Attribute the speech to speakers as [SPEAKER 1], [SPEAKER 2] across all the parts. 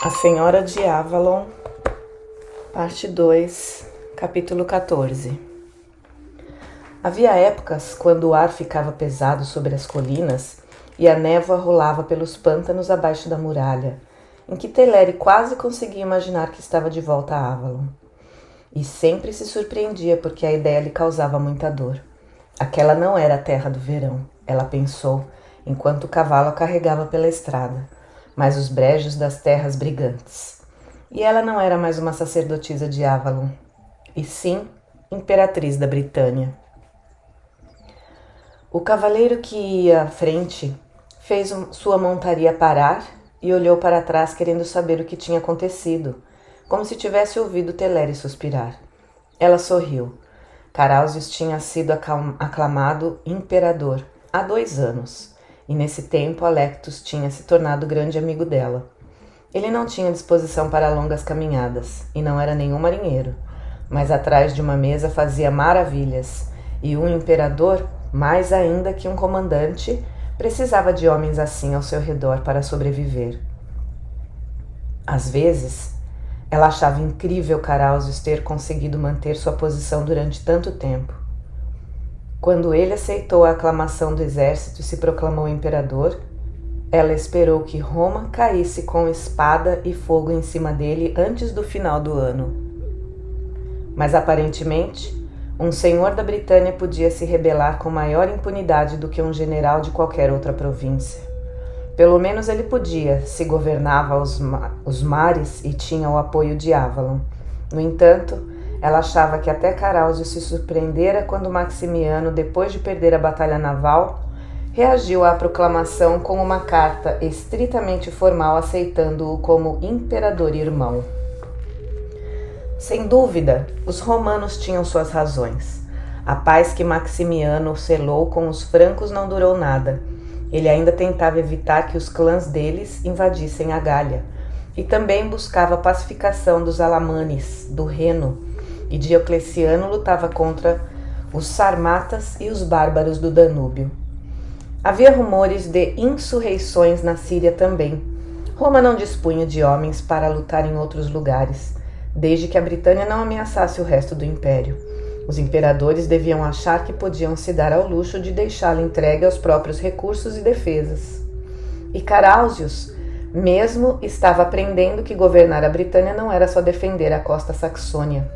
[SPEAKER 1] A Senhora de Avalon, parte 2, capítulo 14. Havia épocas quando o ar ficava pesado sobre as colinas e a névoa rolava pelos pântanos abaixo da muralha, em que Teleri quase conseguia imaginar que estava de volta a Avalon. E sempre se surpreendia porque a ideia lhe causava muita dor. Aquela não era a terra do verão, ela pensou, enquanto o cavalo a carregava pela estrada, mas os brejos das terras brigantes. E ela não era mais uma sacerdotisa de Avalon, e sim imperatriz da Britânia. O cavaleiro que ia à frente fez sua montaria parar e olhou para trás querendo saber o que tinha acontecido, como se tivesse ouvido Teleri suspirar. Ela sorriu. Carausius tinha sido aclamado imperador há 2 anos, e nesse tempo Alectus tinha se tornado grande amigo dela. Ele não tinha disposição para longas caminhadas, e não era nenhum marinheiro, mas atrás de uma mesa fazia maravilhas, e um imperador, mais ainda que um comandante, precisava de homens assim ao seu redor para sobreviver. Às vezes, ela achava incrível Carausius ter conseguido manter sua posição durante tanto tempo. Quando ele aceitou a aclamação do exército e se proclamou imperador, ela esperou que Roma caísse com espada e fogo em cima dele antes do final do ano. Mas aparentemente, um senhor da Britânia podia se rebelar com maior impunidade do que um general de qualquer outra província. Pelo menos ele podia, se governava os mares e tinha o apoio de Avalon. No entanto, ela achava que até Carausius se surpreendera quando Maximiano, depois de perder a batalha naval, reagiu à proclamação com uma carta estritamente formal aceitando-o como imperador irmão. Sem dúvida, os romanos tinham suas razões. A paz que Maximiano selou com os francos não durou nada. Ele ainda tentava evitar que os clãs deles invadissem a Gália, e também buscava a pacificação dos alamanes, do Reno, e Diocleciano lutava contra os sarmatas e os bárbaros do Danúbio. Havia rumores de insurreições na Síria também. Roma não dispunha de homens para lutar em outros lugares, desde que a Britânia não ameaçasse o resto do império. Os imperadores deviam achar que podiam se dar ao luxo de deixá-lo entregue aos próprios recursos e defesas. E Carausius mesmo estava aprendendo que governar a Britânia não era só defender a costa saxônia.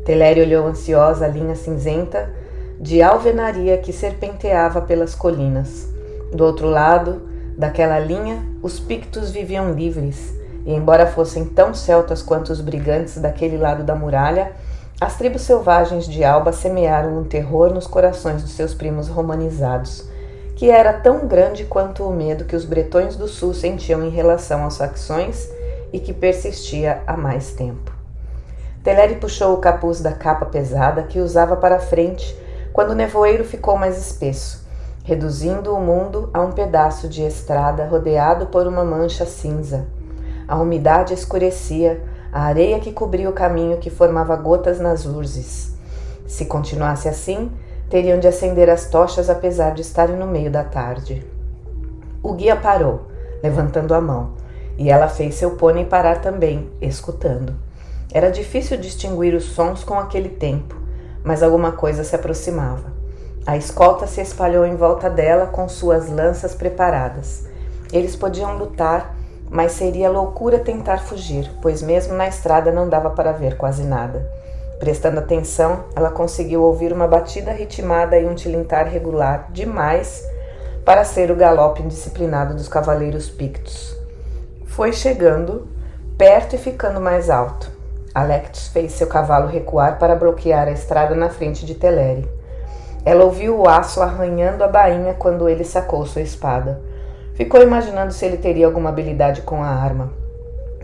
[SPEAKER 1] Teleri olhou ansiosa a linha cinzenta de alvenaria que serpenteava pelas colinas. Do outro lado daquela linha, os pictos viviam livres, e embora fossem tão celtas quanto os brigantes daquele lado da muralha, as tribos selvagens de Alba semearam um terror nos corações dos seus primos romanizados, que era tão grande quanto o medo que os bretões do sul sentiam em relação aos saxões e que persistia há mais tempo. Teleri puxou o capuz da capa pesada que usava para frente quando o nevoeiro ficou mais espesso, reduzindo o mundo a um pedaço de estrada rodeado por uma mancha cinza. A umidade escurecia, a areia que cobria o caminho que formava gotas nas urzes. Se continuasse assim, teriam de acender as tochas apesar de estarem no meio da tarde. O guia parou, levantando a mão, e ela fez seu pônei parar também, escutando. Era difícil distinguir os sons com aquele tempo, mas alguma coisa se aproximava. A escolta se espalhou em volta dela com suas lanças preparadas. Eles podiam lutar, mas seria loucura tentar fugir, pois mesmo na estrada não dava para ver quase nada. Prestando atenção, ela conseguiu ouvir uma batida ritmada e um tilintar regular demais para ser o galope indisciplinado dos cavaleiros pictos. Foi chegando, perto e ficando mais alto. Alectus fez seu cavalo recuar para bloquear a estrada na frente de Teleri. Ela ouviu o aço arranhando a bainha quando ele sacou sua espada. Ficou imaginando se ele teria alguma habilidade com a arma.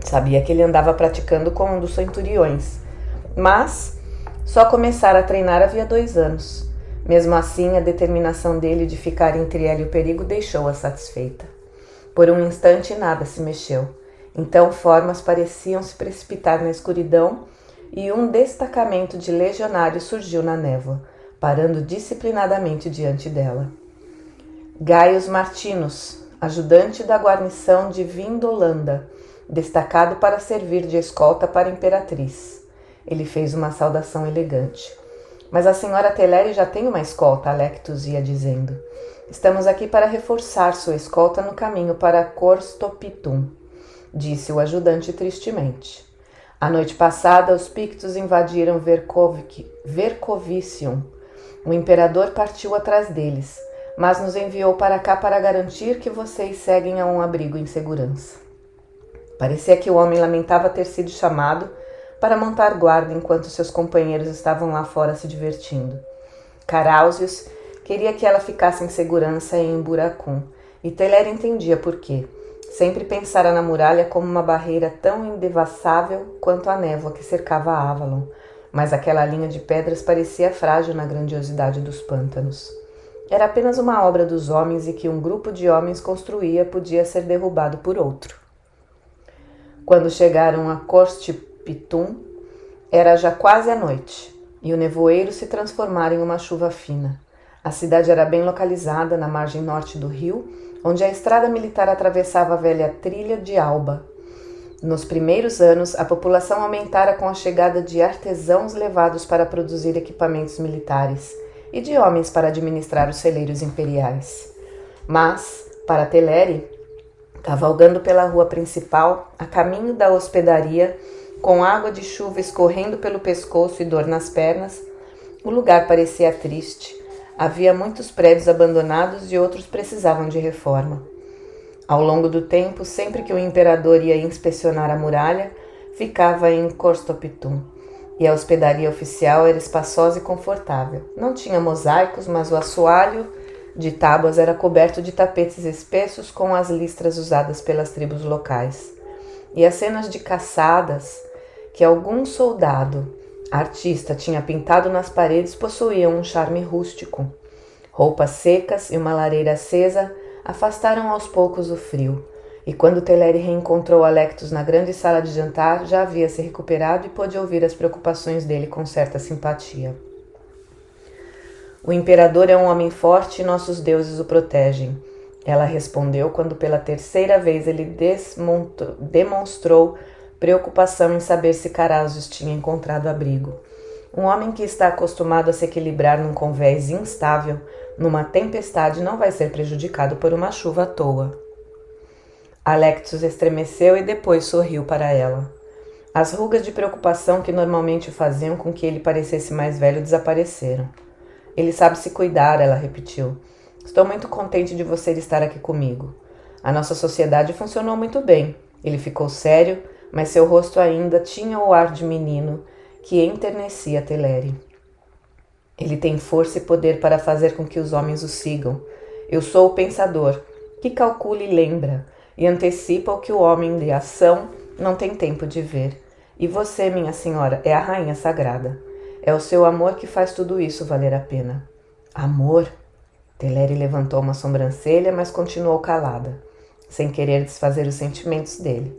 [SPEAKER 1] Sabia que ele andava praticando com um dos centuriões, mas só começara a treinar havia 2 anos. Mesmo assim, a determinação dele de ficar entre ela e o perigo deixou-a satisfeita. Por um instante nada se mexeu. Então formas pareciam se precipitar na escuridão e um destacamento de legionários surgiu na névoa, parando disciplinadamente diante dela. Gaius Martinus, ajudante da guarnição de Vindolanda, destacado para servir de escolta para a imperatriz. Ele fez uma saudação elegante. Mas a senhora Teleri já tem uma escolta, Alectus ia dizendo. Estamos aqui para reforçar sua escolta no caminho para Corstopitum, disse o ajudante tristemente. A noite passada, os Pictos invadiram Vercovicium. O imperador partiu atrás deles, mas nos enviou para cá para garantir que vocês seguem a um abrigo em segurança. Parecia que o homem lamentava ter sido chamado para montar guarda enquanto seus companheiros estavam lá fora se divertindo. Carausius queria que ela ficasse em segurança em Buracum, e Teleri entendia por quê. Sempre pensara na muralha como uma barreira tão indevassável quanto a névoa que cercava Avalon, mas aquela linha de pedras parecia frágil na grandiosidade dos pântanos. Era apenas uma obra dos homens e que um grupo de homens construía podia ser derrubado por outro. Quando chegaram a Corstopitum, era já quase a noite, e o nevoeiro se transformara em uma chuva fina. A cidade era bem localizada na margem norte do rio, onde a estrada militar atravessava a velha trilha de Alba. Nos primeiros anos, a população aumentara com a chegada de artesãos levados para produzir equipamentos militares e de homens para administrar os celeiros imperiais. Mas, para Teleri, cavalgando pela rua principal, a caminho da hospedaria, com água de chuva escorrendo pelo pescoço e dor nas pernas, o lugar parecia triste. Havia muitos prédios abandonados e outros precisavam de reforma. Ao longo do tempo, sempre que o imperador ia inspecionar a muralha, ficava em Corstopitum, e a hospedaria oficial era espaçosa e confortável. Não tinha mosaicos, mas o assoalho de tábuas era coberto de tapetes espessos com as listras usadas pelas tribos locais. E as cenas de caçadas que algum soldado artista tinha pintado nas paredes possuíam um charme rústico. Roupas secas e uma lareira acesa afastaram aos poucos o frio, e quando Teleri reencontrou Alectus na grande sala de jantar, já havia se recuperado e pôde ouvir as preocupações dele com certa simpatia. O imperador é um homem forte e nossos deuses o protegem, ela respondeu quando pela terceira vez ele demonstrou preocupação em saber se Carausius tinha encontrado abrigo. Um homem que está acostumado a se equilibrar num convés instável, numa tempestade, não vai ser prejudicado por uma chuva à toa. Alectus estremeceu e depois sorriu para ela. As rugas de preocupação que normalmente faziam com que ele parecesse mais velho desapareceram. Ele sabe se cuidar, ela repetiu. Estou muito contente de você estar aqui comigo. A nossa sociedade funcionou muito bem. Ele ficou sério, mas seu rosto ainda tinha o ar de menino que enternecia Teleri. Ele tem força e poder para fazer com que os homens o sigam. Eu sou o pensador, que calcula e lembra, e antecipa o que o homem de ação não tem tempo de ver. E você, minha senhora, é a rainha sagrada. É o seu amor que faz tudo isso valer a pena. Amor? Teleri levantou uma sobrancelha, mas continuou calada, sem querer desfazer os sentimentos dele.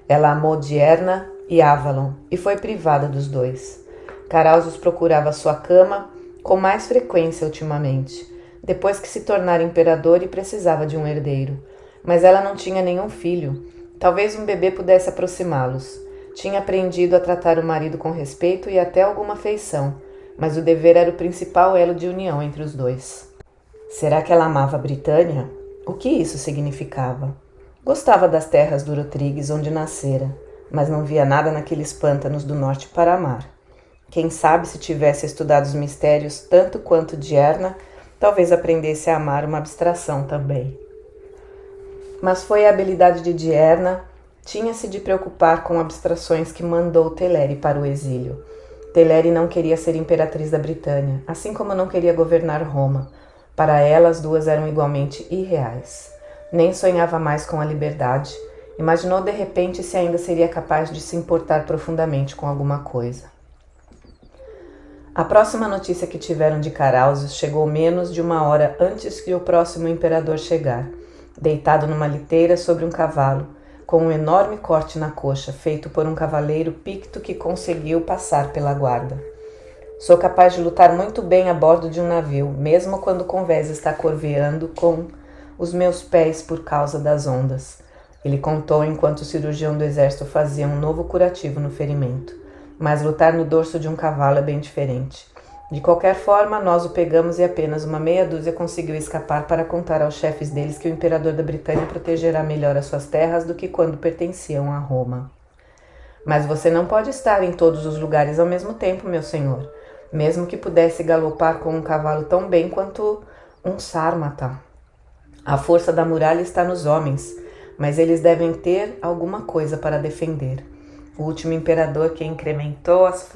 [SPEAKER 1] Ela amou Diurna e Avalon, e foi privada dos dois. Carausius procurava sua cama com mais frequência ultimamente, depois que se tornara imperador e precisava de um herdeiro. Mas ela não tinha nenhum filho. Talvez um bebê pudesse aproximá-los. Tinha aprendido a tratar o marido com respeito e até alguma afeição, mas o dever era o principal elo de união entre os dois. Será que ela amava a Britânia? O que isso significava? Gostava das terras do Rotrigues onde nascera, mas não via nada naqueles pântanos do norte para amar. Quem sabe se tivesse estudado os mistérios tanto quanto Diurna, talvez aprendesse a amar uma abstração também. Mas foi a habilidade de Diurna, tinha-se de preocupar com abstrações que mandou Teleri para o exílio. Teleri não queria ser imperatriz da Britânia, assim como não queria governar Roma. Para ela, as duas eram igualmente irreais. Nem sonhava mais com a liberdade. Imaginou de repente se ainda seria capaz de se importar profundamente com alguma coisa. A próxima notícia que tiveram de Carausius chegou menos de uma hora antes que o próximo imperador chegar, deitado numa liteira sobre um cavalo, com um enorme corte na coxa, feito por um cavaleiro picto que conseguiu passar pela guarda. Sou capaz de lutar muito bem a bordo de um navio, mesmo quando o convés está corveando com os meus pés por causa das ondas. Ele contou enquanto o cirurgião do exército fazia um novo curativo no ferimento. Mas lutar no dorso de um cavalo é bem diferente. De qualquer forma, nós o pegamos e apenas uma meia dúzia conseguiu escapar para contar aos chefes deles que o imperador da Britânia protegerá melhor as suas terras do que quando pertenciam a Roma. Mas você não pode estar em todos os lugares ao mesmo tempo, meu senhor, mesmo que pudesse galopar com um cavalo tão bem quanto um sármata. A força da muralha está nos homens, mas eles devem ter alguma coisa para defender. O último imperador que incrementou as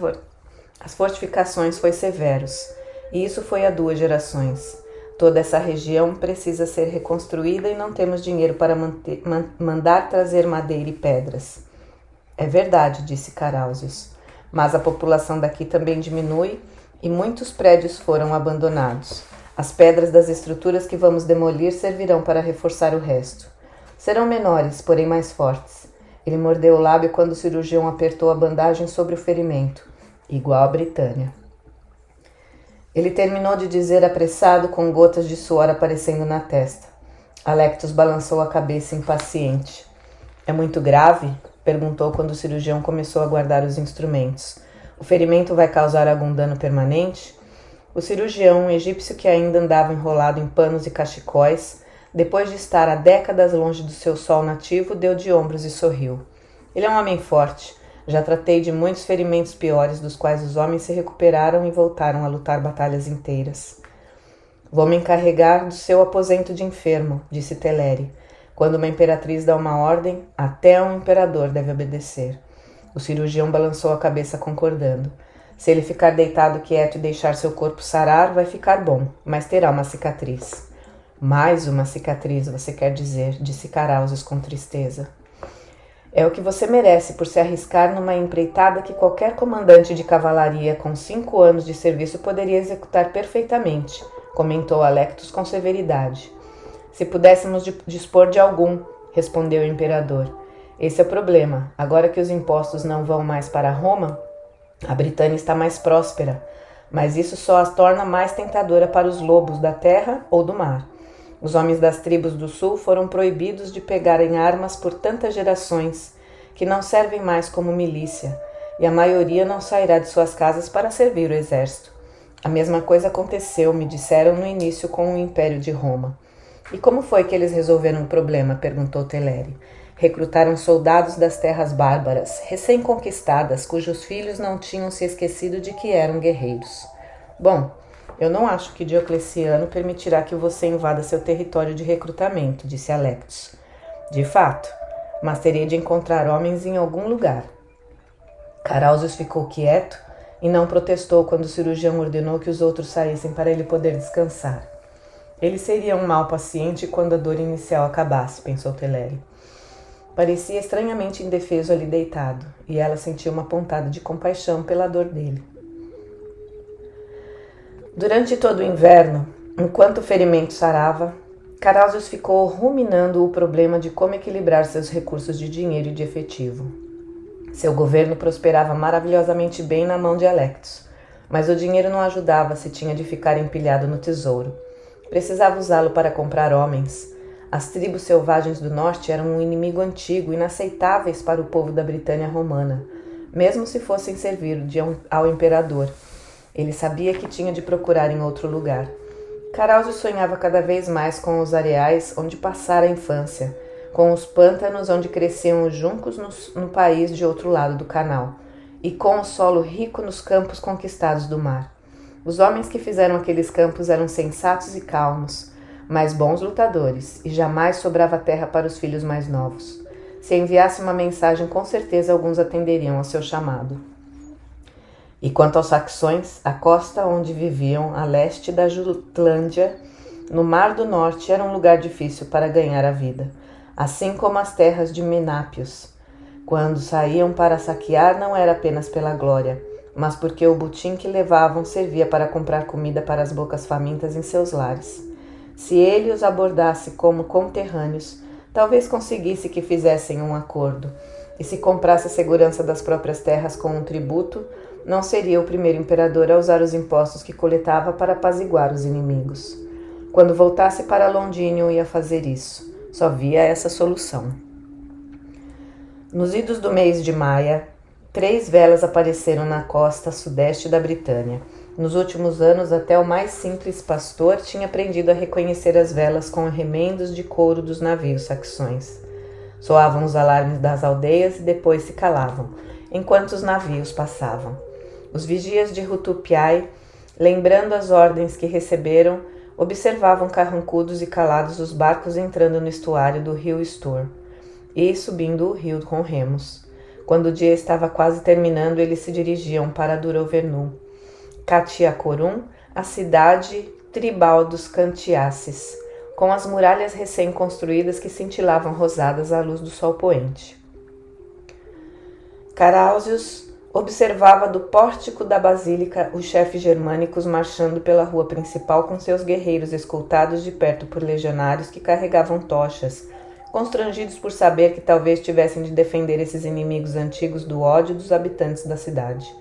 [SPEAKER 1] fortificações foi Severus, e isso foi há 2 gerações. Toda essa região precisa ser reconstruída e não temos dinheiro para mandar trazer madeira e pedras. É verdade, disse Carausius, mas a população daqui também diminui e muitos prédios foram abandonados. As pedras das estruturas que vamos demolir servirão para reforçar o resto. Serão menores, porém mais fortes. Ele mordeu o lábio quando o cirurgião apertou a bandagem sobre o ferimento, igual à Britânia. Ele terminou de dizer apressado, com gotas de suor aparecendo na testa. Alectus balançou a cabeça impaciente. É muito grave? Perguntou quando o cirurgião começou a guardar os instrumentos. O ferimento vai causar algum dano permanente? O cirurgião, um egípcio que ainda andava enrolado em panos e cachecóis, depois de estar há décadas longe do seu sol nativo, deu de ombros e sorriu. Ele é um homem forte. Já tratei de muitos ferimentos piores, dos quais os homens se recuperaram e voltaram a lutar batalhas inteiras. Vou me encarregar do seu aposento de enfermo, disse Teleri. Quando uma imperatriz dá uma ordem, até um imperador deve obedecer. O cirurgião balançou a cabeça concordando. Se ele ficar deitado quieto e deixar seu corpo sarar, vai ficar bom, mas terá uma cicatriz. Mais uma cicatriz, você quer dizer, disse Carausius com tristeza. É o que você merece por se arriscar numa empreitada que qualquer comandante de cavalaria com 5 anos de serviço poderia executar perfeitamente, comentou Alectus com severidade. Se pudéssemos dispor de algum, respondeu o imperador. Esse é o problema. Agora que os impostos não vão mais para Roma, a Britânia está mais próspera, mas isso só as torna mais tentadora para os lobos da terra ou do mar. Os homens das tribos do sul foram proibidos de pegarem armas por tantas gerações que não servem mais como milícia, e a maioria não sairá de suas casas para servir o exército. A mesma coisa aconteceu, me disseram no início, com o Império de Roma. E como foi que eles resolveram o problema? Perguntou Teleri. Recrutaram soldados das terras bárbaras, recém-conquistadas, cujos filhos não tinham se esquecido de que eram guerreiros. Bom, eu não acho que Diocleciano permitirá que você invada seu território de recrutamento, disse Alectus. De fato, mas teria de encontrar homens em algum lugar. Carausius ficou quieto e não protestou quando o cirurgião ordenou que os outros saíssem para ele poder descansar. Ele seria um mau paciente quando a dor inicial acabasse, pensou Teleri. Parecia estranhamente indefeso ali deitado, e ela sentiu uma pontada de compaixão pela dor dele. Durante todo o inverno, enquanto o ferimento sarava, Carausius ficou ruminando o problema de como equilibrar seus recursos de dinheiro e de efetivo. Seu governo prosperava maravilhosamente bem na mão de Alectus, mas o dinheiro não ajudava se tinha de ficar empilhado no tesouro. Precisava usá-lo para comprar homens. As tribos selvagens do norte eram um inimigo antigo, inaceitáveis para o povo da Britânia romana, mesmo se fossem servir ao imperador. Ele sabia que tinha de procurar em outro lugar. Carausius sonhava cada vez mais com os areais onde passara a infância, com os pântanos onde cresciam os juncos no país de outro lado do canal, e com o solo rico nos campos conquistados do mar. Os homens que fizeram aqueles campos eram sensatos e calmos, mas bons lutadores, e jamais sobrava terra para os filhos mais novos. Se enviasse uma mensagem, com certeza alguns atenderiam ao seu chamado. E quanto aos saxões, a costa onde viviam, a leste da Jutlândia, no Mar do Norte, era um lugar difícil para ganhar a vida, assim como as terras de Menápios. Quando saíam para saquear, não era apenas pela glória, mas porque o butim que levavam servia para comprar comida para as bocas famintas em seus lares. Se ele os abordasse como conterrâneos, talvez conseguisse que fizessem um acordo, e se comprasse a segurança das próprias terras com um tributo, não seria o primeiro imperador a usar os impostos que coletava para apaziguar os inimigos. Quando voltasse para Londínio, ia fazer isso. Só via essa solução. Nos idos do mês de maio, 3 velas apareceram na costa sudeste da Britânia. Nos últimos anos, até o mais simples pastor tinha aprendido a reconhecer as velas com remendos de couro dos navios saxões. Soavam os alarmes das aldeias e depois se calavam, enquanto os navios passavam. Os vigias de Rutupiai, lembrando as ordens que receberam, observavam carrancudos e calados os barcos entrando no estuário do rio Stour e subindo o rio com remos. Quando o dia estava quase terminando, eles se dirigiam para Durovernu, Catiacorum, a cidade tribal dos Cantiaces, com as muralhas recém-construídas que cintilavam rosadas à luz do sol poente. Carausius observava do pórtico da basílica os chefes germânicos marchando pela rua principal com seus guerreiros escoltados de perto por legionários que carregavam tochas, constrangidos por saber que talvez tivessem de defender esses inimigos antigos do ódio dos habitantes da cidade.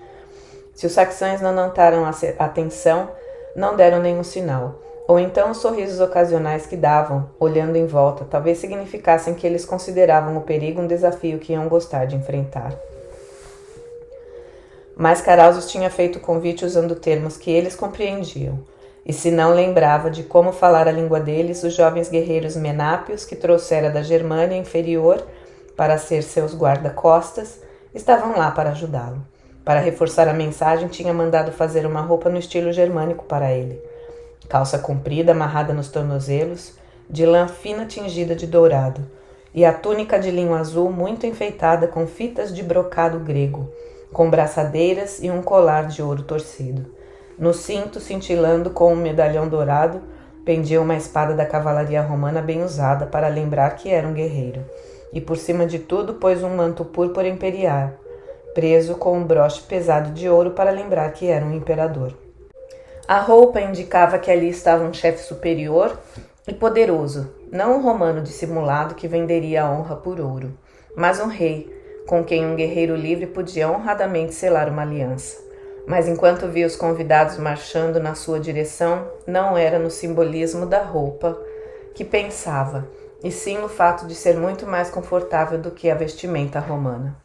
[SPEAKER 1] Se os saxões não notaram atenção, não deram nenhum sinal, ou então os sorrisos ocasionais que davam, olhando em volta, talvez significassem que eles consideravam o perigo um desafio que iam gostar de enfrentar. Mas Carausius tinha feito o convite usando termos que eles compreendiam, e se não lembrava de como falar a língua deles, os jovens guerreiros menápios que trouxera da Germânia inferior para ser seus guarda-costas estavam lá para ajudá-lo. Para reforçar a mensagem, tinha mandado fazer uma roupa no estilo germânico para ele. Calça comprida amarrada nos tornozelos, de lã fina tingida de dourado, e a túnica de linho azul muito enfeitada com fitas de brocado grego, com braçadeiras e um colar de ouro torcido. No cinto, cintilando com um medalhão dourado, pendia uma espada da cavalaria romana bem usada para lembrar que era um guerreiro. E por cima de tudo pôs um manto púrpura imperial, preso com um broche pesado de ouro para lembrar que era um imperador. A roupa indicava que ali estava um chefe superior e poderoso, não um romano dissimulado que venderia a honra por ouro, mas um rei, com quem um guerreiro livre podia honradamente selar uma aliança. Mas enquanto via os convidados marchando na sua direção, não era no simbolismo da roupa que pensava, e sim no fato de ser muito mais confortável do que a vestimenta romana.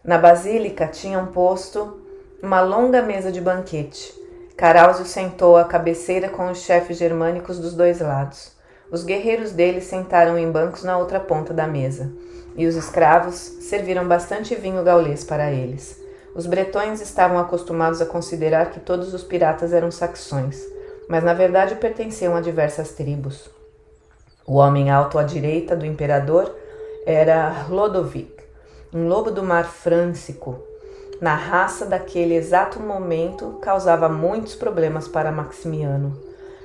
[SPEAKER 1] Na basílica tinham posto uma longa mesa de banquete. Carausius sentou à cabeceira com os chefes germânicos dos dois lados. Os guerreiros deles sentaram em bancos na outra ponta da mesa, e os escravos serviram bastante vinho gaulês para eles. Os bretões estavam acostumados a considerar que todos os piratas eram saxões, mas na verdade pertenciam a diversas tribos. O homem alto à direita do imperador era Lodovic, um lobo do mar frâncico. Na raça daquele exato momento causava muitos problemas para Maximiano.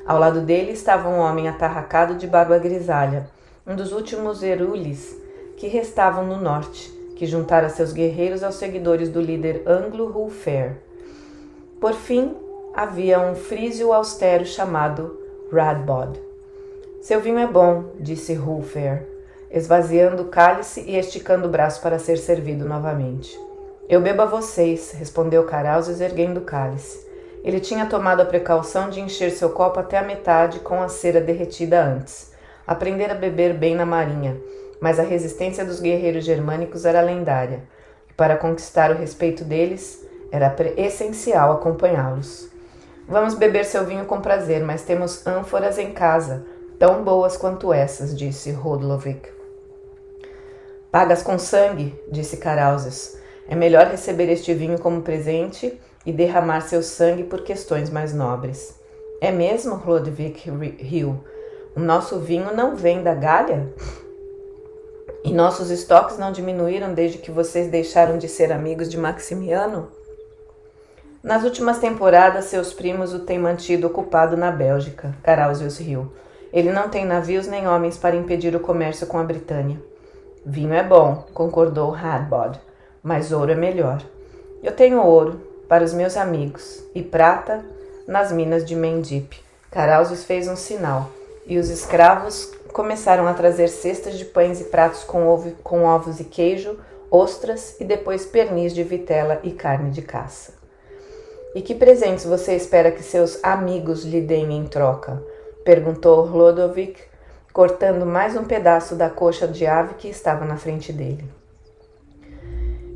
[SPEAKER 1] Ao lado dele estava um homem atarracado de barba grisalha, um dos últimos herules que restavam no norte, que juntara seus guerreiros aos seguidores do líder Anglo-Wulfhere. Por fim, havia um frísio austero chamado Radbod. Seu vinho é bom, disse Wulfhere, esvaziando o cálice e esticando o braço para ser servido novamente. Eu bebo a vocês, respondeu Carausius, erguendo o cálice. Ele tinha tomado a precaução de encher seu copo até a metade com a cera derretida antes. Aprendera a beber bem na marinha, mas a resistência dos guerreiros germânicos era lendária, e para conquistar o respeito deles, era essencial acompanhá-los. Vamos beber seu vinho com prazer, mas temos ânforas em casa, tão boas quanto essas, disse Rodlovic. Pagas com sangue, disse Carausius. É melhor receber este vinho como presente e derramar seu sangue por questões mais nobres. É mesmo? Rodlovic riu. O nosso vinho não vem da Gália? E nossos estoques não diminuíram desde que vocês deixaram de ser amigos de Maximiano? Nas últimas temporadas, seus primos o têm mantido ocupado na Bélgica, Carausius riu. Ele não tem navios nem homens para impedir o comércio com a Britânia. Vinho é bom, concordou Radbod, mas ouro é melhor. Eu tenho ouro para os meus amigos e prata nas minas de Mendip. Carausius fez um sinal e os escravos começaram a trazer cestas de pães e pratos com ovos e queijo, ostras e depois pernis de vitela e carne de caça. E que presentes você espera que seus amigos lhe deem em troca? Perguntou Lodovic, cortando mais um pedaço da coxa de ave que estava na frente dele.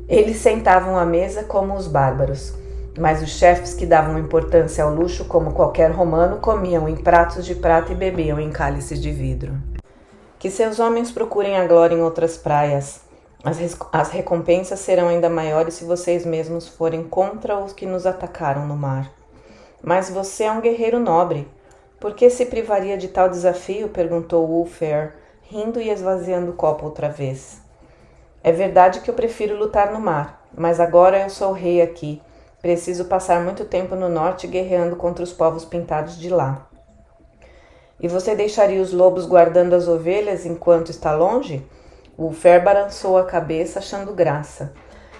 [SPEAKER 1] Eles sentavam à mesa como os bárbaros, mas os chefes que davam importância ao luxo como qualquer romano comiam em pratos de prata e bebiam em cálices de vidro. Que seus homens procurem a glória em outras praias. As recompensas serão ainda maiores se vocês mesmos forem contra os que nos atacaram no mar. Mas você é um guerreiro nobre. Por que se privaria de tal desafio? Perguntou Wulfhere, rindo e esvaziando o copo outra vez. É verdade que eu prefiro lutar no mar, mas agora eu sou rei aqui. Preciso passar muito tempo no norte guerreando contra os povos pintados de lá. E você deixaria os lobos guardando as ovelhas enquanto está longe? Wulfhere balançou a cabeça, achando graça.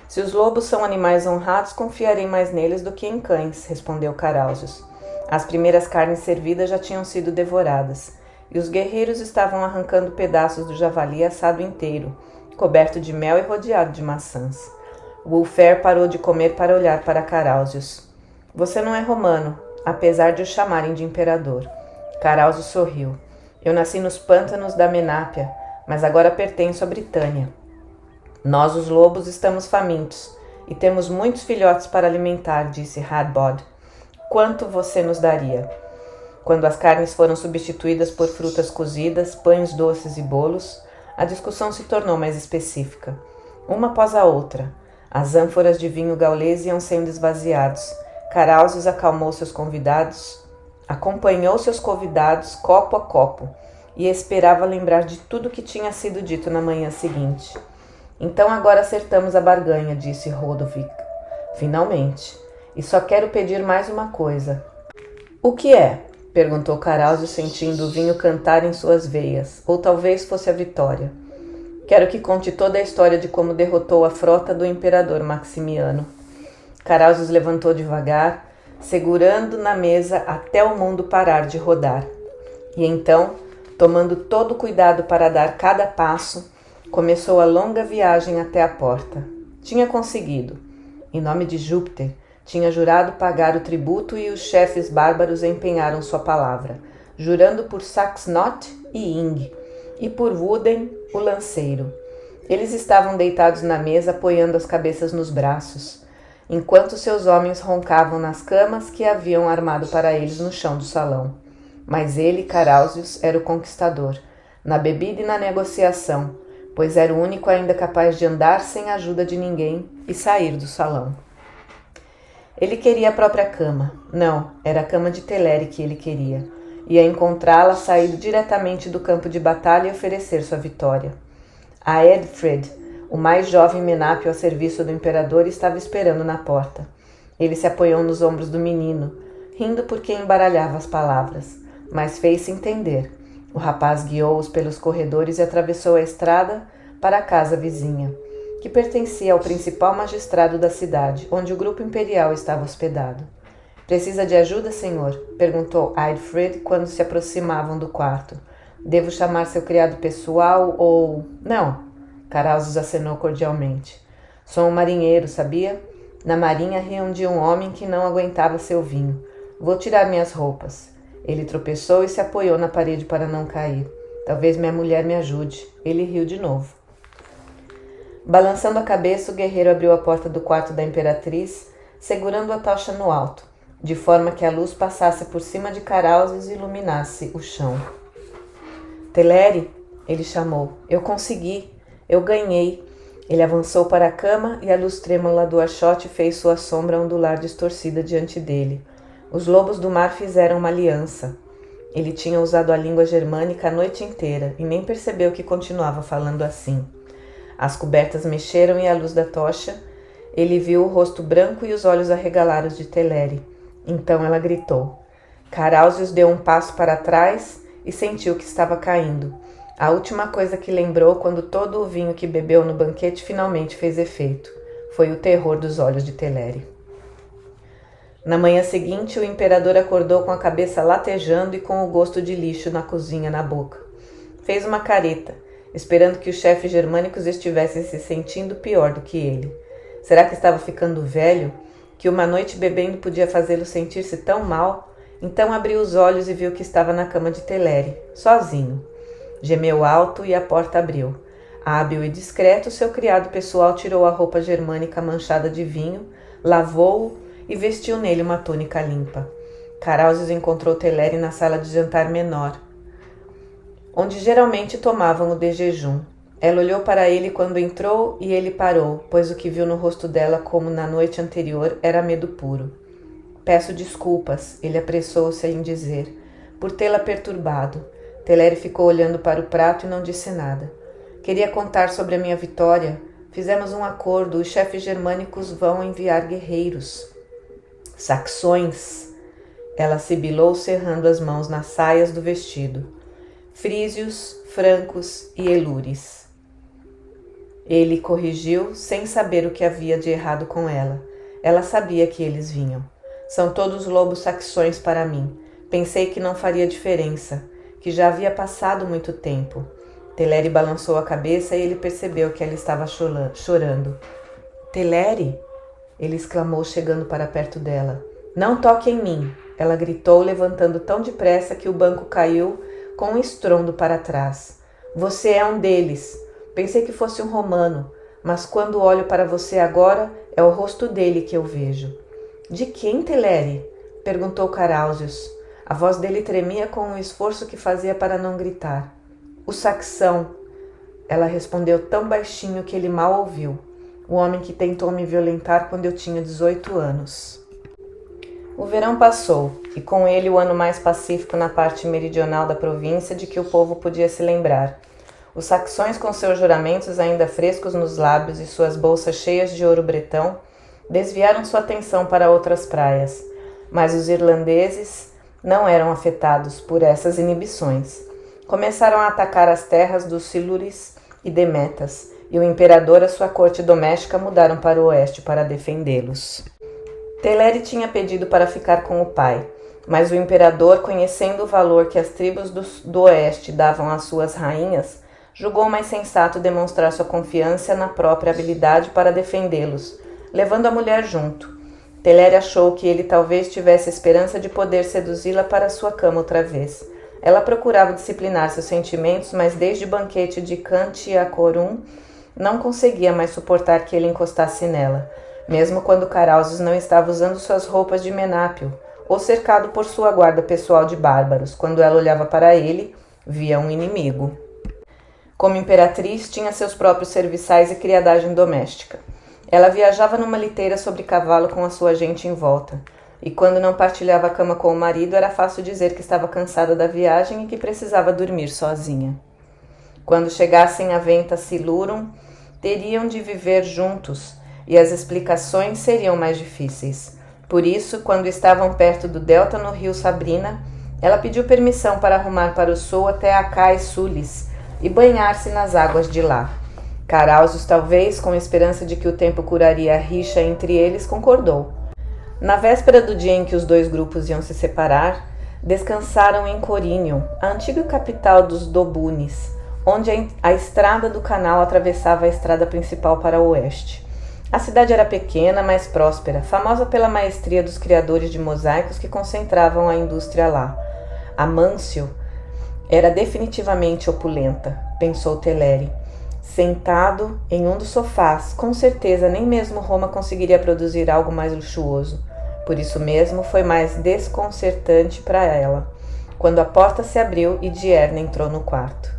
[SPEAKER 1] Se os lobos são animais honrados, confiarei mais neles do que em cães, respondeu Caráusios. As primeiras carnes servidas já tinham sido devoradas, e os guerreiros estavam arrancando pedaços do javali assado inteiro, coberto de mel e rodeado de maçãs. Wulfhere parou de comer para olhar para Caráusios. Você não é romano, apesar de o chamarem de imperador. Caráusios sorriu. Eu nasci nos pântanos da Menápia, mas agora pertenço à Britânia. Nós, os lobos, estamos famintos e temos muitos filhotes para alimentar, disse Hadbod. Quanto você nos daria? Quando as carnes foram substituídas por frutas cozidas, pães doces e bolos, a discussão se tornou mais específica. Uma após a outra, as ânforas de vinho gaulês iam sendo esvaziados. Caráusios acompanhou seus convidados copo a copo e esperava lembrar de tudo que tinha sido dito na manhã seguinte. Então agora acertamos a barganha, disse Rodovic. Finalmente. E só quero pedir mais uma coisa. O que é? Perguntou Caráusios, sentindo o vinho cantar em suas veias, ou talvez fosse a vitória. Quero que conte toda a história de como derrotou a frota do imperador Maximiano. Caráusios levantou devagar, segurando na mesa até o mundo parar de rodar. E então, tomando todo o cuidado para dar cada passo, começou a longa viagem até a porta. Tinha conseguido. Em nome de Júpiter, tinha jurado pagar o tributo e os chefes bárbaros empenharam sua palavra, jurando por Saxnot e Ing, e por Wuden, o lanceiro. Eles estavam deitados na mesa, apoiando as cabeças nos braços, enquanto seus homens roncavam nas camas que haviam armado para eles no chão do salão. Mas ele, Caráusios, era o conquistador, na bebida e na negociação, pois era o único ainda capaz de andar sem a ajuda de ninguém e sair do salão. Ele queria a própria cama. Não, era a cama de Teleri que ele queria. Ia encontrá-la saído diretamente do campo de batalha e oferecer sua vitória. A Edfred, o mais jovem menápio ao serviço do imperador, estava esperando na porta. Ele se apoiou nos ombros do menino, rindo porque embaralhava as palavras, mas fez-se entender. O rapaz guiou-os pelos corredores e atravessou a estrada para a casa vizinha, que pertencia ao principal magistrado da cidade, onde o grupo imperial estava hospedado. Precisa de ajuda, senhor? Perguntou Eadfrid quando se aproximavam do quarto. Devo chamar seu criado pessoal ou... Não, Caráusios acenou cordialmente. Sou um marinheiro, sabia? Na marinha riam de um homem que não aguentava seu vinho. Vou tirar minhas roupas. Ele tropeçou e se apoiou na parede para não cair. Talvez minha mulher me ajude. Ele riu de novo. Balançando a cabeça, o guerreiro abriu a porta do quarto da imperatriz, segurando a tocha no alto, de forma que a luz passasse por cima de Caráusios e iluminasse o chão. Teleri, ele chamou. Eu consegui. Eu ganhei. Ele avançou para a cama e a luz trêmula do achote fez sua sombra ondular distorcida diante dele. Os lobos do mar fizeram uma aliança. Ele tinha usado a língua germânica a noite inteira e nem percebeu que continuava falando assim. As cobertas mexeram e à luz da tocha, ele viu o rosto branco e os olhos arregalados de Teleri. Então ela gritou. Caráusios deu um passo para trás e sentiu que estava caindo. A última coisa que lembrou quando todo o vinho que bebeu no banquete finalmente fez efeito. Foi o terror dos olhos de Teleri. Na manhã seguinte, o imperador acordou com a cabeça latejando e com o gosto de lixo na cozinha na boca. Fez uma careta, esperando que os chefes germânicos estivessem se sentindo pior do que ele. Será que estava ficando velho? Que uma noite bebendo podia fazê-lo sentir-se tão mal? Então abriu os olhos e viu que estava na cama de Teleri, sozinho. Gemeu alto e a porta abriu. Hábil e discreto, seu criado pessoal tirou a roupa germânica manchada de vinho, lavou-o e vestiu nele uma túnica limpa. Carausius encontrou Teleri na sala de jantar menor, onde geralmente tomavam o de jejum. Ela olhou para ele quando entrou e ele parou, pois o que viu no rosto dela, como na noite anterior, era medo puro. Peço desculpas, ele apressou-se em dizer, por tê-la perturbado. Teleri ficou olhando para o prato e não disse nada. Queria contar sobre a minha vitória. Fizemos um acordo, os chefes germânicos vão enviar guerreiros. Saxões. Ela sibilou, cerrando as mãos nas saias do vestido. Frísios, francos e elures. Ele corrigiu, sem saber o que havia de errado com ela. Ela sabia que eles vinham. São todos lobos saxões para mim. Pensei que não faria diferença, que já havia passado muito tempo. Teleri balançou a cabeça e ele percebeu que ela estava chorando. Teleri? Ele exclamou, chegando para perto dela. Não toque em mim! Ela gritou, levantando tão depressa que o banco caiu com um estrondo para trás. Você é um deles. Pensei que fosse um romano, mas quando olho para você agora, é o rosto dele que eu vejo. De quem, Teleri? Perguntou Carausius. A voz dele tremia com o esforço que fazia para não gritar. O saxão. Ela respondeu tão baixinho que ele mal ouviu. O homem que tentou me violentar quando eu tinha 18 anos. O verão passou, e com ele o ano mais pacífico na parte meridional da província de que o povo podia se lembrar. Os saxões, com seus juramentos ainda frescos nos lábios e suas bolsas cheias de ouro bretão, desviaram sua atenção para outras praias, mas os irlandeses não eram afetados por essas inibições. Começaram a atacar as terras dos Silures e Demetas, e o imperador e a sua corte doméstica mudaram para o oeste para defendê-los. Teleri tinha pedido para ficar com o pai, mas o imperador, conhecendo o valor que as tribos do oeste davam às suas rainhas, julgou mais sensato demonstrar sua confiança na própria habilidade para defendê-los, levando a mulher junto. Teleri achou que ele talvez tivesse esperança de poder seduzi-la para sua cama outra vez. Ela procurava disciplinar seus sentimentos, mas desde o banquete de Cantiacorum não conseguia mais suportar que ele encostasse nela, mesmo quando Carausius não estava usando suas roupas de menápio ou cercado por sua guarda pessoal de bárbaros. Quando ela olhava para ele, via um inimigo. Como imperatriz, tinha seus próprios serviçais e criadagem doméstica. Ela viajava numa liteira sobre cavalo com a sua gente em volta, e quando não partilhava a cama com o marido, era fácil dizer que estava cansada da viagem e que precisava dormir sozinha. Quando chegassem a Venta Silurum, teriam de viver juntos, e as explicações seriam mais difíceis. Por isso, quando estavam perto do delta no rio Sabrina, ela pediu permissão para arrumar para o sul até a Cais Sulis e banhar-se nas águas de lá. Carausius, talvez com esperança de que o tempo curaria a rixa entre eles, concordou. Na véspera do dia em que os dois grupos iam se separar, descansaram em Corínio, a antiga capital dos Dobunes, onde a estrada do canal atravessava a estrada principal para o oeste. A cidade era pequena, mas próspera, famosa pela maestria dos criadores de mosaicos que concentravam a indústria lá. Amâncio era definitivamente opulenta, pensou Teleri. Sentado em um dos sofás, com certeza nem mesmo Roma conseguiria produzir algo mais luxuoso. Por isso mesmo foi mais desconcertante para ela, quando a porta se abriu e Dierne entrou no quarto.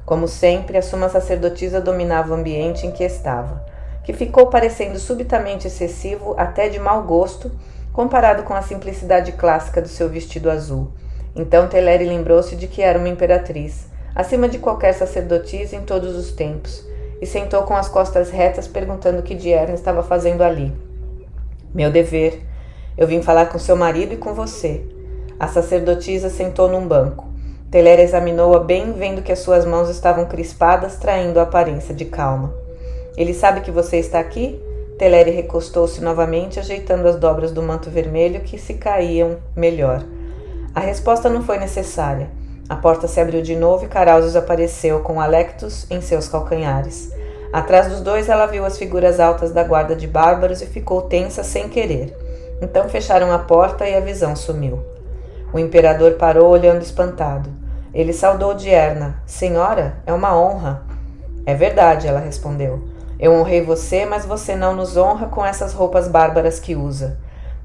[SPEAKER 1] Como sempre, a suma sacerdotisa dominava o ambiente em que estava, que ficou parecendo subitamente excessivo até de mau gosto, comparado com a simplicidade clássica do seu vestido azul. Então Teleri lembrou-se de que era uma imperatriz, acima de qualquer sacerdotisa em todos os tempos, e sentou com as costas retas perguntando o que Dierne estava fazendo ali. Meu dever. Eu vim falar com seu marido e com você. A sacerdotisa sentou num banco. Teleri examinou-a bem, vendo que as suas mãos estavam crispadas, traindo a aparência de calma. Ele sabe que você está aqui? Teleri recostou-se novamente, ajeitando as dobras do manto vermelho que se caíam melhor. A resposta não foi necessária. A porta se abriu de novo e Carausius apareceu com Alectus em seus calcanhares. Atrás dos dois ela viu as figuras altas da guarda de bárbaros e ficou tensa sem querer. Então fecharam a porta e a visão sumiu. O imperador parou olhando espantado. Ele saudou Dierna. Senhora, é uma honra. É verdade, ela respondeu. Eu honrei você, mas você não nos honra com essas roupas bárbaras que usa.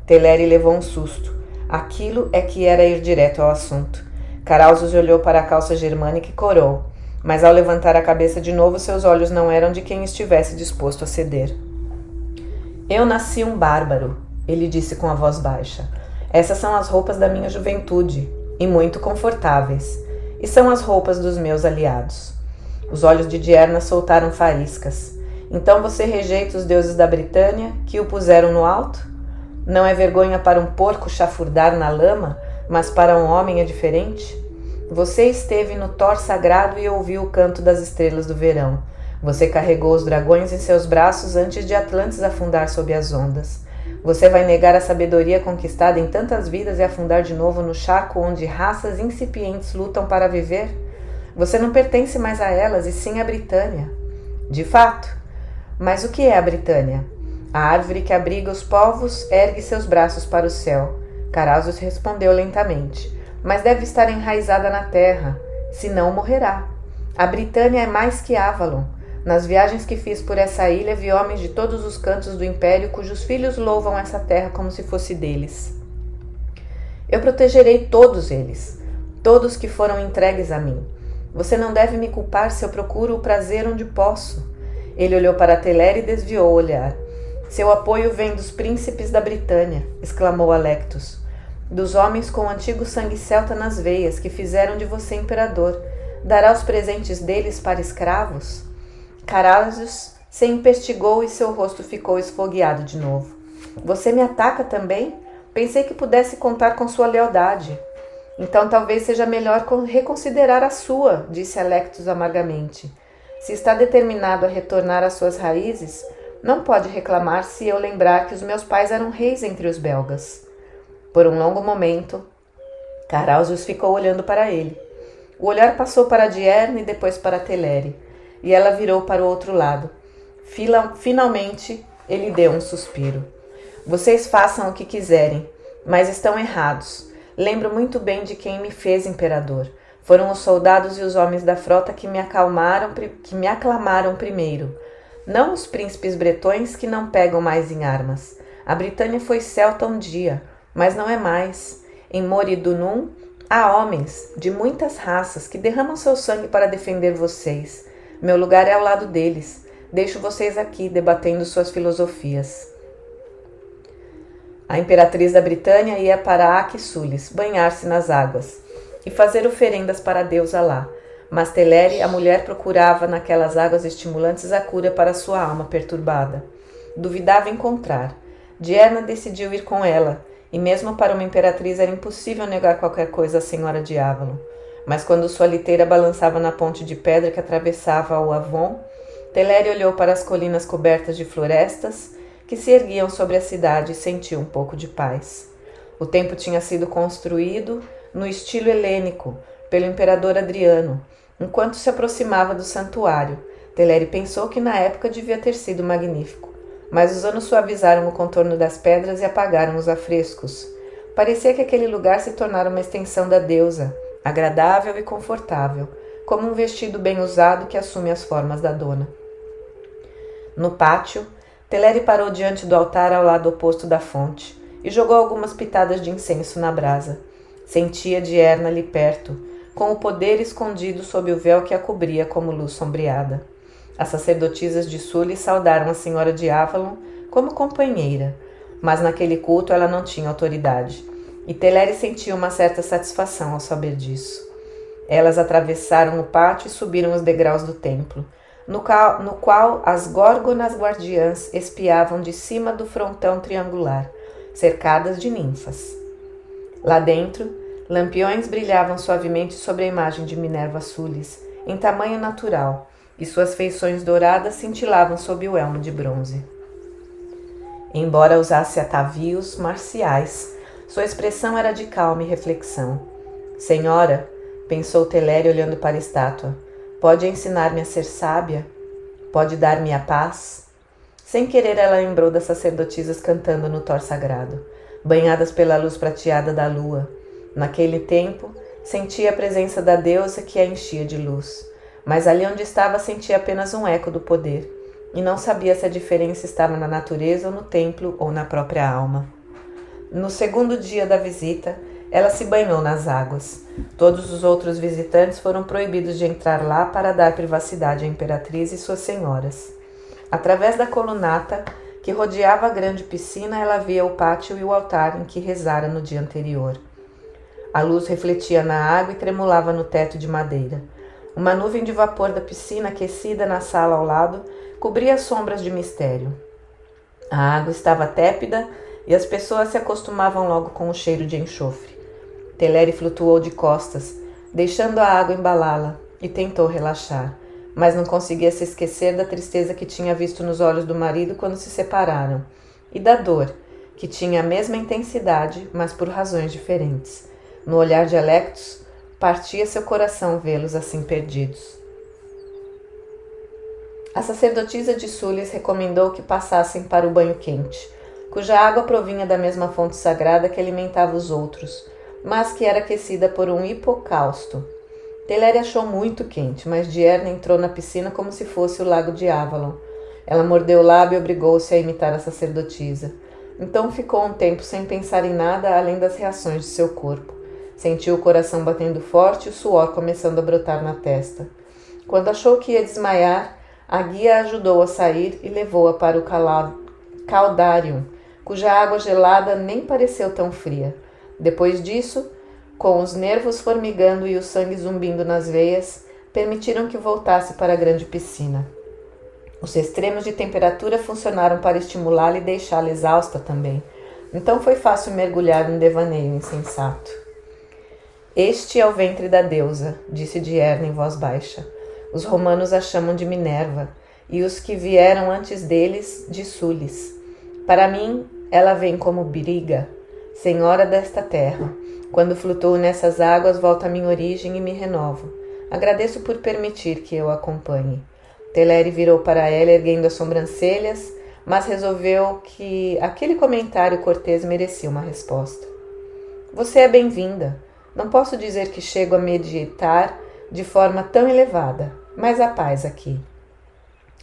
[SPEAKER 1] Teleri levou um susto. Aquilo é que era ir direto ao assunto. Carausos olhou para a calça germânica e corou, mas ao levantar a cabeça de novo, seus olhos não eram de quem estivesse disposto a ceder. Eu nasci um bárbaro, ele disse com a voz baixa. Essas são as roupas da minha juventude, e muito confortáveis, e são as roupas dos meus aliados. Os olhos de Diana soltaram faíscas. Então você rejeita os deuses da Britânia, que o puseram no alto? Não é vergonha para um porco chafurdar na lama, mas para um homem é diferente? Você esteve no Thor sagrado e ouviu o canto das estrelas do verão. Você carregou os dragões em seus braços antes de Atlantis afundar sob as ondas. Você vai negar a sabedoria conquistada em tantas vidas e afundar de novo no charco onde raças incipientes lutam para viver? Você não pertence mais a elas, e sim à Britânia. De fato. Mas o que é a Britânia? A árvore que abriga os povos ergue seus braços para o céu. Carausos respondeu lentamente. Mas deve estar enraizada na terra, senão morrerá. A Britânia é mais que Avalon. Nas viagens que fiz por essa ilha, vi homens de todos os cantos do império cujos filhos louvam essa terra como se fosse deles. Eu protegerei todos eles, todos que foram entregues a mim. Você não deve me culpar se eu procuro o prazer onde posso. Ele olhou para Teleri e desviou o olhar. Seu apoio vem dos príncipes da Britânia, exclamou Alectus. Dos homens com o antigo sangue celta nas veias, que fizeram de você imperador. Dará os presentes deles para escravos? Carausos se investigou e seu rosto ficou esfogueado de novo. Você me ataca também? Pensei que pudesse contar com sua lealdade. Então talvez seja melhor reconsiderar a sua, disse Alectus amargamente. Se está determinado a retornar às suas raízes, não pode reclamar se eu lembrar que os meus pais eram reis entre os belgas. Por um longo momento, Carausos ficou olhando para ele. O olhar passou para Dierne e depois para Teleri, e ela virou para o outro lado. Finalmente, ele deu um suspiro. Vocês façam o que quiserem, mas estão errados. Lembro muito bem de quem me fez imperador. Foram os soldados e os homens da frota que me aclamaram primeiro. Não os príncipes bretões que não pegam mais em armas. A Britânia foi celta um dia, mas não é mais. Em Moridunum há homens de muitas raças que derramam seu sangue para defender vocês. Meu lugar é ao lado deles. Deixo vocês aqui debatendo suas filosofias. A imperatriz da Britânia ia para Aquisulis banhar-se nas águas e fazer oferendas para a deusa lá. Mas Teleri, a mulher, procurava naquelas águas estimulantes a cura para sua alma perturbada. Duvidava encontrar. Diana decidiu ir com ela, e mesmo para uma imperatriz era impossível negar qualquer coisa à senhora de Avalon. Mas quando sua liteira balançava na ponte de pedra que atravessava o Avon, Teleri olhou para as colinas cobertas de florestas que se erguiam sobre a cidade e sentiu um pouco de paz. O templo tinha sido construído no estilo helênico pelo imperador Adriano. Enquanto se aproximava do santuário, Teleri pensou que na época devia ter sido magnífico, mas os anos suavizaram o contorno das pedras e apagaram os afrescos. Parecia que aquele lugar se tornara uma extensão da deusa, agradável e confortável, como um vestido bem usado que assume as formas da dona. No pátio, Teleri parou diante do altar ao lado oposto da fonte e jogou algumas pitadas de incenso na brasa. Sentia Dierne ali perto, com o poder escondido sob o véu que a cobria como luz sombreada. As sacerdotisas de Sulis saudaram a senhora de Avalon como companheira, mas naquele culto ela não tinha autoridade, e Teleri sentiu uma certa satisfação ao saber disso. Elas atravessaram o pátio e subiram os degraus do templo, no qual as górgonas guardiãs espiavam de cima do frontão triangular, cercadas de ninfas. Lá dentro, lampiões brilhavam suavemente sobre a imagem de Minerva Sulis, em tamanho natural, e suas feições douradas cintilavam sob o elmo de bronze. Embora usasse atavios marciais, sua expressão era de calma e reflexão. Senhora, pensou Teleri olhando para a estátua, pode ensinar-me a ser sábia? Pode dar-me a paz? Sem querer, ela lembrou das sacerdotisas cantando no Thor sagrado, banhadas pela luz prateada da lua. Naquele tempo, sentia a presença da deusa que a enchia de luz. mas ali onde estava sentia apenas um eco do poder, e não sabia se a diferença estava na natureza ou no templo ou na própria alma. No segundo dia da visita, ela se banhou nas águas. Todos os outros visitantes foram proibidos de entrar lá para dar privacidade à imperatriz e suas senhoras. Através da colunata que rodeava a grande piscina, ela via o pátio e o altar em que rezara no dia anterior. A luz refletia na água e tremulava no teto de madeira. Uma nuvem de vapor da piscina, aquecida na sala ao lado, cobria as sombras de mistério. A água estava tépida e as pessoas se acostumavam logo com o cheiro de enxofre. Teleri flutuou de costas, deixando a água embalá-la, e tentou relaxar, mas não conseguia se esquecer da tristeza que tinha visto nos olhos do marido quando se separaram, e da dor, que tinha a mesma intensidade, mas por razões diferentes. No olhar de Alectos, partia seu coração vê-los assim perdidos. A sacerdotisa de Sulis recomendou que passassem para o banho quente, cuja água provinha da mesma fonte sagrada que alimentava os outros, mas que era aquecida por um hipocausto. Teleri achou muito quente, mas Dierne entrou na piscina como se fosse o lago de Avalon. Ela mordeu o lábio e obrigou-se a imitar a sacerdotisa. Então ficou um tempo sem pensar em nada além das reações de seu corpo. Sentiu o coração batendo forte e o suor começando a brotar na testa. Quando achou que ia desmaiar, a guia a ajudou a sair e levou-a para o Caldarium, cuja água gelada nem pareceu tão fria. Depois disso, com os nervos formigando e o sangue zumbindo nas veias, permitiram que voltasse para a grande piscina. Os extremos de temperatura funcionaram para estimulá-la e deixá-la exausta também. Então foi fácil mergulhar num devaneio insensato. Este é o ventre da deusa, disse Dierne em voz baixa. Os romanos a chamam de Minerva, e os que vieram antes deles, de Sulis. Para mim, ela vem como Briga, senhora desta terra. Quando flutuo nessas águas, volto à minha origem e me renovo. Agradeço por permitir que eu a acompanhe. Teleri virou para ela, erguendo as sobrancelhas, mas resolveu que aquele comentário cortês merecia uma resposta. Você é bem-vinda. Não posso dizer que chego a meditar de forma tão elevada, mas há paz aqui.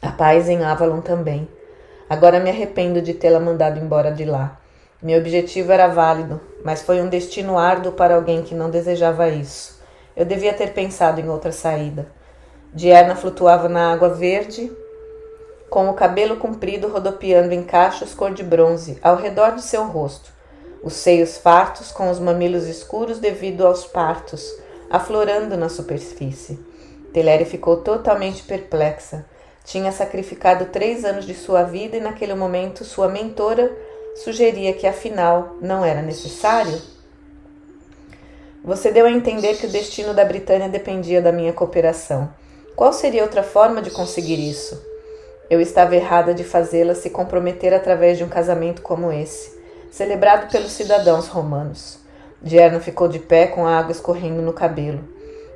[SPEAKER 1] Há paz em Avalon também. Agora me arrependo de tê-la mandado embora de lá. Meu objetivo era válido, mas foi um destino árduo para alguém que não desejava isso. Eu devia ter pensado em outra saída. Dierne flutuava na água verde, com o cabelo comprido rodopiando em cachos cor de bronze ao redor de seu rosto, os seios fartos com os mamilos escuros devido aos partos, aflorando na superfície. Teleri ficou totalmente perplexa. Tinha sacrificado 3 anos de sua vida e naquele momento sua mentora sugeria que afinal não era necessário? Você deu a entender que o destino da Britânia dependia da minha cooperação. Qual seria outra forma de conseguir isso? Eu estava errada de fazê-la se comprometer através de um casamento como esse, celebrado pelos cidadãos romanos. Dierne ficou de pé com a água escorrendo no cabelo.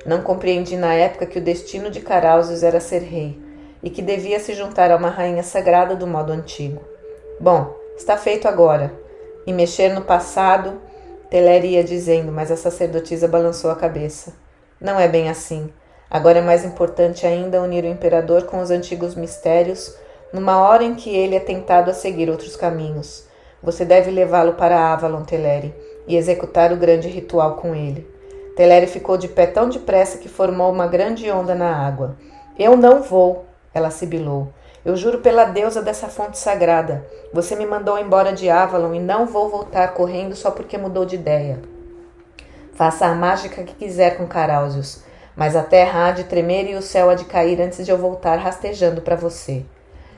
[SPEAKER 1] Não compreendi na época que o destino de Carausius era ser rei, e que devia se juntar a uma rainha sagrada do modo antigo. Bom, está feito agora. E mexer no passado, Teleri ia dizendo, mas a sacerdotisa balançou a cabeça. Não é bem assim. Agora é mais importante ainda unir o imperador com os antigos mistérios, numa hora em que ele é tentado a seguir outros caminhos. Você deve levá-lo para Avalon, Teleri, e executar o grande ritual com ele. Teleri ficou de pé tão depressa que formou uma grande onda na água. Eu não vou, ela sibilou. Eu juro pela deusa dessa fonte sagrada. Você me mandou embora de Avalon e não vou voltar correndo só porque mudou de ideia. Faça a mágica que quiser com Carausius, mas a terra há de tremer e o céu há de cair antes de eu voltar rastejando para você.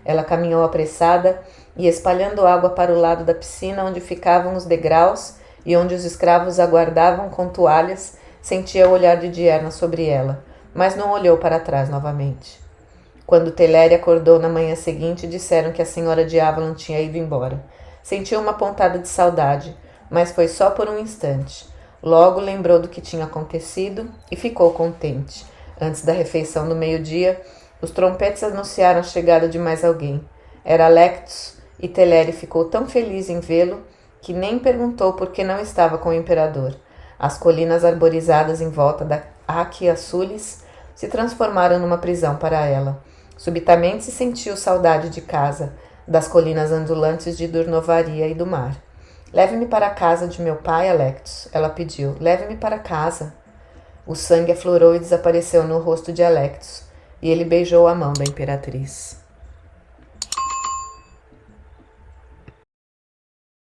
[SPEAKER 1] Ela caminhou apressada e espalhando água para o lado da piscina onde ficavam os degraus e onde os escravos aguardavam com toalhas, sentia o olhar de Dierne sobre ela, mas não olhou para trás novamente. Quando Teleri acordou na manhã seguinte, disseram que a senhora de Avalon tinha ido embora. Sentiu uma pontada de saudade, mas foi só por um instante. Logo lembrou do que tinha acontecido e ficou contente. Antes da refeição do meio-dia, os trompetes anunciaram a chegada de mais alguém. Era Alectos, e Teleri ficou tão feliz em vê-lo que nem perguntou por que não estava com o imperador. As colinas arborizadas em volta da Aquia Sulis se transformaram numa prisão para ela. Subitamente se sentiu saudade de casa, das colinas ondulantes de Durnovaria e do mar. Leve-me para a casa de meu pai, Alectos, ela pediu. Leve-me para casa. O sangue aflorou e desapareceu no rosto de Alectos, e ele beijou a mão da imperatriz.